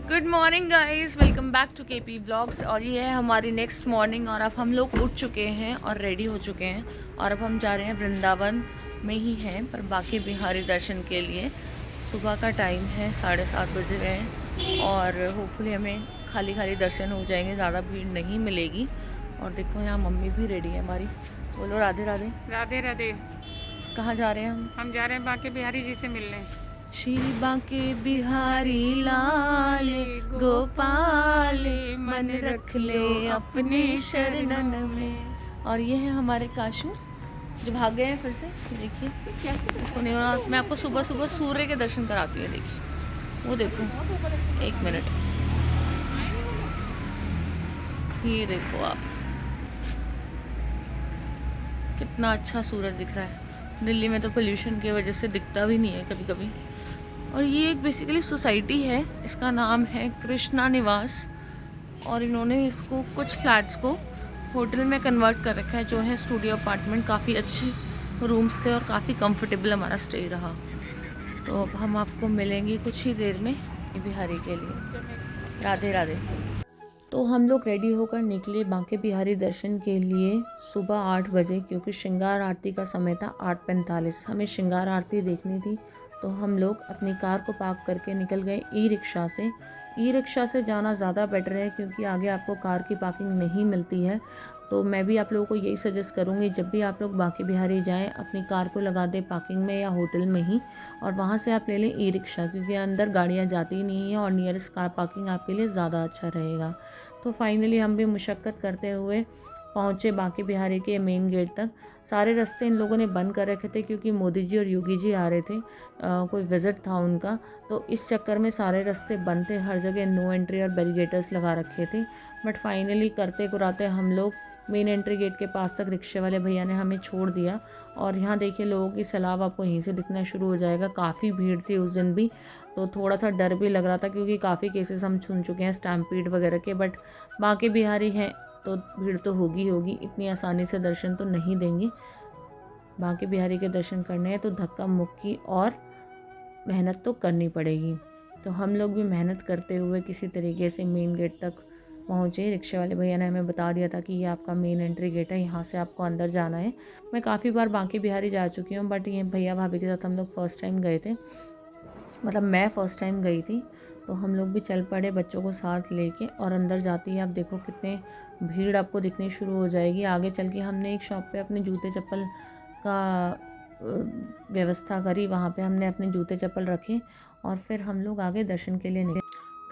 Good morning guys, welcome back to KP vlogs. और ये है हमारी नेक्स्ट मॉर्निंग और अब हम लोग उठ चुके हैं और रेडी हो चुके हैं और अब हम जा रहे हैं वृंदावन में ही हैं पर बाकी बिहारी दर्शन के लिए। सुबह का टाइम है, 7:30 बज रहे हैं और होपफुली हमें खाली खाली दर्शन हो जाएंगे, ज़्यादा भीड़ नहीं मिलेगी। और देखो यहाँ मम्मी भी रेडी है हमारी। बोलो राधे राधे। राधे राधे। कहाँ जा रहे हैं हम जा रहे हैं बांके बिहारी जी से मिलने। श्री बांके बिहारी लाल गोपाल मन रख ले अपने शरणन में। और ये है हमारे काशू जो भाग गए हैं फिर से। देखिए इसको नहीं होना। मैं आपको सुबह सुबह सूर्य के दर्शन कराती हूँ। देखिए वो देखो, 1 मिनट, ये देखो आप, कितना अच्छा सूरज दिख रहा है। दिल्ली में तो पोल्यूशन की वजह से दिखता भी नहीं है कभी कभी। और ये एक बेसिकली सोसाइटी है, इसका नाम है कृष्णा निवास और इन्होंने इसको कुछ फ्लैट्स को होटल में कन्वर्ट कर रखा है जो है स्टूडियो अपार्टमेंट। काफ़ी अच्छे रूम्स थे और काफ़ी कंफर्टेबल हमारा स्टे रहा। तो अब हम आपको मिलेंगे कुछ ही देर में बिहारी के लिए। राधे राधे। तो हम लोग रेडी होकर निकले बांके बिहारी दर्शन के लिए सुबह 8 बजे, क्योंकि श्रृंगार आरती का समय था 8:45। हमें श्रृंगार आरती देखनी थी तो हम लोग अपनी कार को पार्क करके निकल गए ई रिक्शा से। ई रिक्शा से जाना ज़्यादा बेटर है क्योंकि आगे आपको कार की पार्किंग नहीं मिलती है। तो मैं भी आप लोगों को यही सजेस्ट करूँगी, जब भी आप लोग बांके बिहारी जाएं अपनी कार को लगा दें पार्किंग में या होटल में ही, और वहाँ से आप ले लें ई रिक्शा, क्योंकि अंदर गाड़ियाँ जाती नहीं हैं और नियरेस्ट कार पार्किंग आपके लिए ज़्यादा अच्छा रहेगा। तो फाइनली हम भी मुशक्क़त करते हुए पहुँचे बांके बिहारी के मेन गेट तक। सारे रास्ते इन लोगों ने बंद कर रखे थे क्योंकि मोदी जी और योगी जी आ रहे थे, कोई विज़िट था उनका। तो इस चक्कर में सारे रास्ते बंद थे, हर जगह नो एंट्री और बैरिकेड्स लगा रखे थे। बट फाइनली करते कुराते हम लोग मेन एंट्री गेट के पास तक रिक्शे वाले भैया ने हमें छोड़ दिया। और यहाँ देखिए लोगों की सैलाब आपको यहीं से दिखना शुरू हो जाएगा। काफ़ी भीड़ थी उस दिन भी, तो थोड़ा सा डर भी लग रहा था क्योंकि काफ़ी केसेस हम सुन चुके हैं स्टैम्पीड वगैरह के। बट बांके बिहारी हैं तो भीड़ तो होगी, इतनी आसानी से दर्शन तो नहीं देंगे। बांके बिहारी के दर्शन करने हैं तो धक्का मुक्की और मेहनत तो करनी पड़ेगी। तो हम लोग भी मेहनत करते हुए किसी तरीके से मेन गेट तक पहुँचे। रिक्शे वाले भैया ने हमें बता दिया था कि ये आपका मेन एंट्री गेट है, यहाँ से आपको अंदर जाना है। मैं काफ़ी बार बांके बिहारी जा चुकी हूँ बट ये भैया भाभी के साथ हम लोग फ़र्स्ट टाइम गए थे, मतलब मैं फ़र्स्ट टाइम गई थी। तो हम लोग भी चल पड़े बच्चों को साथ लेके और अंदर जाती है आप देखो कितने भीड़ आपको दिखनी शुरू हो जाएगी। आगे चल के हमने एक शॉप पे अपने जूते चप्पल का व्यवस्था करी, वहाँ पे हमने अपने जूते चप्पल रखे और फिर हम लोग आगे दर्शन के लिए निकले।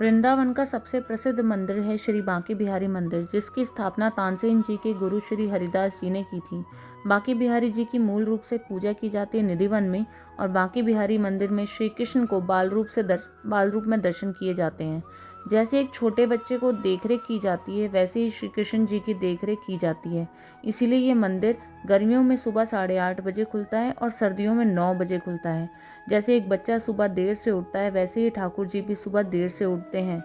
वृंदावन का सबसे प्रसिद्ध मंदिर है श्री बांके बिहारी मंदिर, जिसकी स्थापना तानसेन जी के गुरु श्री हरिदास जी ने की थी। बांके बिहारी जी की मूल रूप से पूजा की जाती है निधिवन में और बांके बिहारी मंदिर में श्री कृष्ण को बाल रूप में दर्शन किए जाते हैं। जैसे एक छोटे बच्चे को देखरेख की जाती है वैसे ही श्री कृष्ण जी की देखरेख की जाती है। इसीलिए ये मंदिर गर्मियों में सुबह 8:30 बजे खुलता है और सर्दियों में 9 बजे खुलता है। जैसे एक बच्चा सुबह देर से उठता है वैसे ही ठाकुर जी भी सुबह देर से उठते हैं।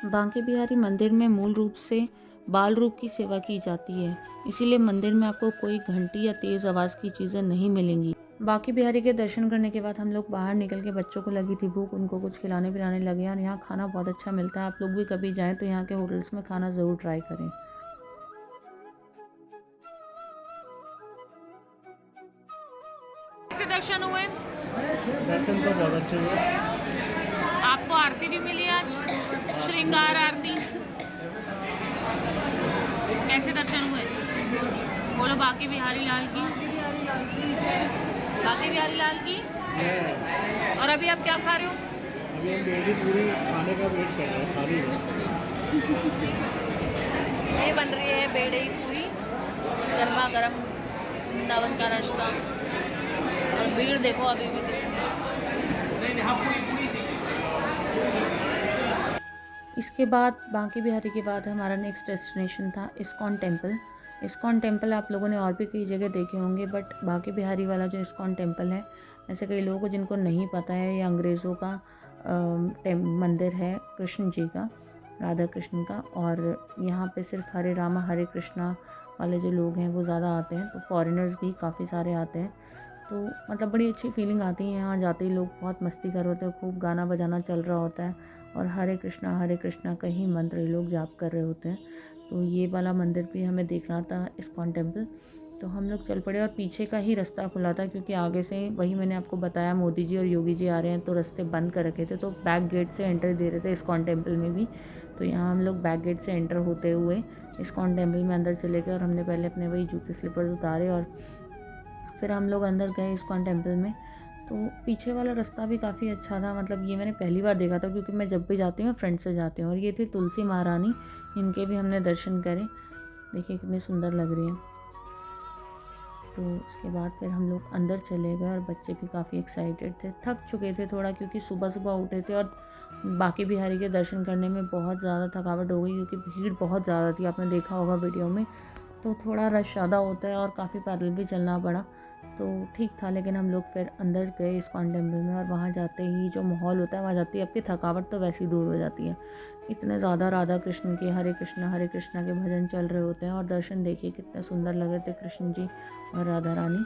बांके बिहारी मंदिर में मूल रूप से बाल रूप की सेवा की जाती है, इसीलिए मंदिर में आपको कोई घंटी या तेज़ आवाज़ की चीज़ें नहीं मिलेंगी। बांके बिहारी के दर्शन करने के बाद हम लोग बाहर निकल के, बच्चों को लगी थी भूख, उनको कुछ खिलाने पिलाने लगे और यहाँ खाना बहुत अच्छा मिलता है। आप लोग भी कभी जाएँ तो यहाँ के होटल्स में खाना ज़रूर ट्राई करें। कैसे दर्शन हुए? दर्शन तो बहुत अच्छे हुए। आपको आरती भी मिली आज, श्रृंगार आरती। कैसे दर्शन हुए? बोलो बांके बिहारी लाल की, बांके बिहारी लाल की। और अभी आप क्या खा रहे हो? अभी हम बेड़ी पूरी खाने का वेट कर रहे हैं, खा रही है। ये बन रही है बेड़ई पूरी, गर्मा गर्म वृंदावन का नाश्ता। और भीड़ देखो अभी भी कितनी है। इसके बाद बांके बिहारी के बाद हमारा नेक्स्ट डेस्टिनेशन था इस्कॉन टेम्पल। इस्कॉन टेम्पल आप लोगों ने और भी कई जगह देखे होंगे बट बांके बिहारी वाला जो इस्कॉन टेम्पल है, ऐसे कई लोगों को जिनको नहीं पता है, ये अंग्रेज़ों का मंदिर है कृष्ण जी का, राधा कृष्ण का। और यहाँ पे सिर्फ हरे रामा हरे कृष्णा वाले जो लोग हैं वो ज़्यादा आते हैं, तो फॉरेनर्स भी काफ़ी सारे आते हैं। तो मतलब बड़ी अच्छी फीलिंग आती है यहाँ जाते ही। लोग बहुत मस्ती कर रहे होते हैं, खूब गाना बजाना चल रहा होता है और हरे कृष्णा का ही मंत्र ये लोग जाप कर रहे होते हैं। तो ये वाला मंदिर भी हमें देखना था, इस्कॉन टेम्पल। तो हम लोग चल पड़े और पीछे का ही रास्ता खुला था, क्योंकि आगे से वही मैंने आपको बताया मोदी जी और योगी जी आ रहे हैं तो रास्ते बंद कर रखे थे, तो बैक गेट से एंट्री दे रहे थे इस्कॉन टेम्पल में भी। तो यहाँ हम लोग बैक गेट से एंटर होते हुए इस्कॉन टेम्पल में अंदर चले गए और हमने पहले अपने वही जूते स्लीपर्स उतारे और फिर हम लोग अंदर गए इस्कॉन टेम्पल में। तो पीछे वाला रास्ता भी काफ़ी अच्छा था, मतलब ये मैंने पहली बार देखा था, क्योंकि मैं जब भी जाती हूँ फ्रेंड से जाती हूँ। और ये थी तुलसी महारानी, इनके भी हमने दर्शन करे। देखिए कितनी सुंदर लग रही है। तो उसके बाद फिर हम लोग अंदर चले गए और बच्चे भी काफ़ी एक्साइटेड थे। थक चुके थे थोड़ा, क्योंकि सुबह सुबह उठे थे और बाकी बिहारी के दर्शन करने में बहुत ज़्यादा थकावट हो गई, क्योंकि भीड़ बहुत ज़्यादा थी, आपने देखा होगा वीडियो में। तो थोड़ा रश ज़्यादा होता है और काफ़ी पैदल भी चलना पड़ा, तो ठीक था। लेकिन हम लोग फिर अंदर गए इस्कॉन टेम्पल में और वहाँ जाते ही जो माहौल होता है, वहाँ जाते ही आपकी थकावट तो वैसे ही दूर हो जाती है। इतने ज़्यादा राधा कृष्ण के हरे कृष्णा के भजन चल रहे होते हैं और दर्शन देखिए कितने सुंदर लग रहे थे कृष्ण जी और राधा रानी।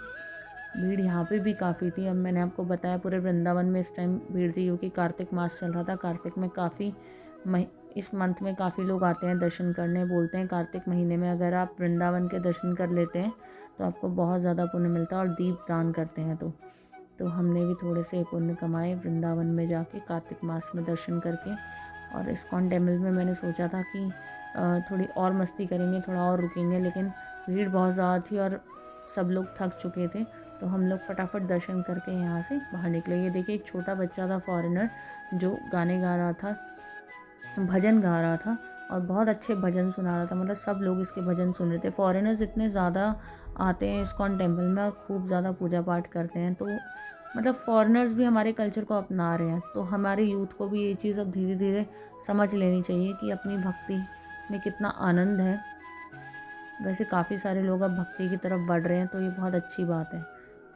भीड़ यहाँ पे भी काफ़ी थी। अब मैंने आपको बताया पूरे वृंदावन में इस टाइम भीड़ थी, क्योंकि कार्तिक मास चल रहा था। कार्तिक में इस मंथ में काफ़ी लोग आते हैं दर्शन करने। बोलते हैं कार्तिक महीने में अगर आप वृंदावन के दर्शन कर लेते हैं तो आपको बहुत ज़्यादा पुण्य मिलता है, और दीप दान करते हैं तो हमने भी थोड़े से पुण्य कमाए वृंदावन में जाके कार्तिक मास में दर्शन करके। और इस्कॉन टेम्पल में मैंने सोचा था कि थोड़ी और मस्ती करेंगे, थोड़ा और रुकेंगे, लेकिन भीड़ बहुत ज़्यादा थी और सब लोग थक चुके थे, तो हम लोग फटाफट दर्शन करके यहाँ से बाहर निकले। ये देखिए एक छोटा बच्चा था फॉरेनर, जो गाने गा रहा था, भजन गा रहा था और बहुत अच्छे भजन सुना रहा था। मतलब सब लोग इसके भजन सुन रहे थे। फॉरेनर्स इतने ज़्यादा आते हैं इस्कॉन टेम्पल में और खूब ज़्यादा पूजा पाठ करते हैं, तो मतलब फॉरेनर्स भी हमारे कल्चर को अपना रहे हैं। तो हमारे यूथ को भी ये चीज़ अब धीरे धीरे समझ लेनी चाहिए कि अपनी भक्ति में कितना आनंद है। वैसे काफ़ी सारे लोग अब भक्ति की तरफ बढ़ रहे हैं, तो ये बहुत अच्छी बात है।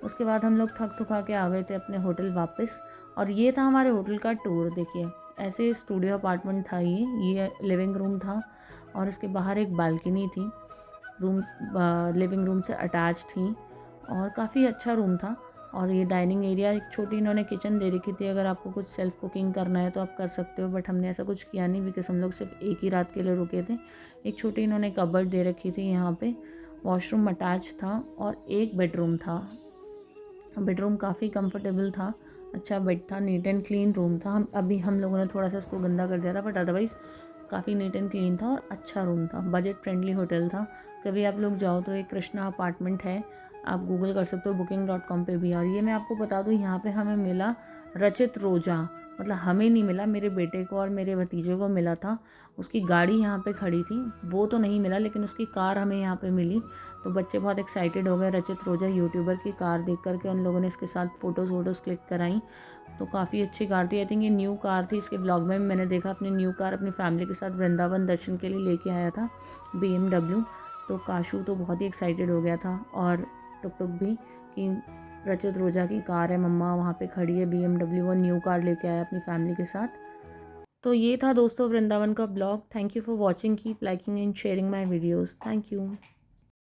उसके बाद हम लोग थक थका के आ गए थे अपने होटल वापस, और ये था हमारे होटल का टूर। देखिए ऐसे स्टूडियो अपार्टमेंट था ये लिविंग रूम था और इसके बाहर एक बालकनी थी। रूम लिविंग रूम से अटैच थी और काफ़ी अच्छा रूम था। और ये डाइनिंग एरिया, एक छोटी इन्होंने किचन दे रखी थी, अगर आपको कुछ सेल्फ़ कुकिंग करना है तो आप कर सकते हो, बट हमने ऐसा कुछ किया नहीं, बिकॉज हम लोग सिर्फ एक ही रात के लिए रुके थे। एक छोटी इन्होंने कबर्ड दे रखी थी यहाँ पे, वॉशरूम अटैच था और एक बेडरूम था। बेडरूम काफ़ी कंफर्टेबल था, अच्छा बेड था, नीट एंड क्लीन रूम था। हम लोगों ने थोड़ा सा उसको गंदा कर दिया था, बट अदरवाइज़ काफ़ी नीट एंड क्लीन था और अच्छा रूम था। बजट फ्रेंडली होटल था। कभी आप लोग जाओ तो एक कृष्णा अपार्टमेंट है, आप गूगल कर सकते हो booking.com पे भी। और ये मैं आपको बता दूँ, यहाँ पे हमें मिला रचित रोजा, मतलब हमें नहीं मिला, मेरे बेटे को और मेरे भतीजे को मिला था। उसकी गाड़ी यहाँ पे खड़ी थी, वो तो नहीं मिला, लेकिन उसकी कार हमें यहाँ पे मिली। तो बच्चे बहुत एक्साइटेड हो गए। रचित रोजा यूट्यूबर की कार देख करके उन लोगों ने इसके साथ फ़ोटोज़ क्लिक कराई। तो काफ़ी अच्छी कार थी। आई थिंक ये न्यू कार थी। इसके ब्लॉग में मैंने देखा, अपनी न्यू कार अपनी फैमिली के साथ वृंदावन दर्शन के लिए लेके आया था, BMW। तो काशू तो बहुत ही एक्साइटेड हो गया था, और टुक भी, कि रचित रोजा की कार है, मम्मा वहाँ पे खड़ी है BMW, वो न्यू कार लेके आया अपनी फैमिली के साथ। तो ये था दोस्तों वृंदावन का blog. Thank you for watching, keep liking and sharing my videos. Thank you.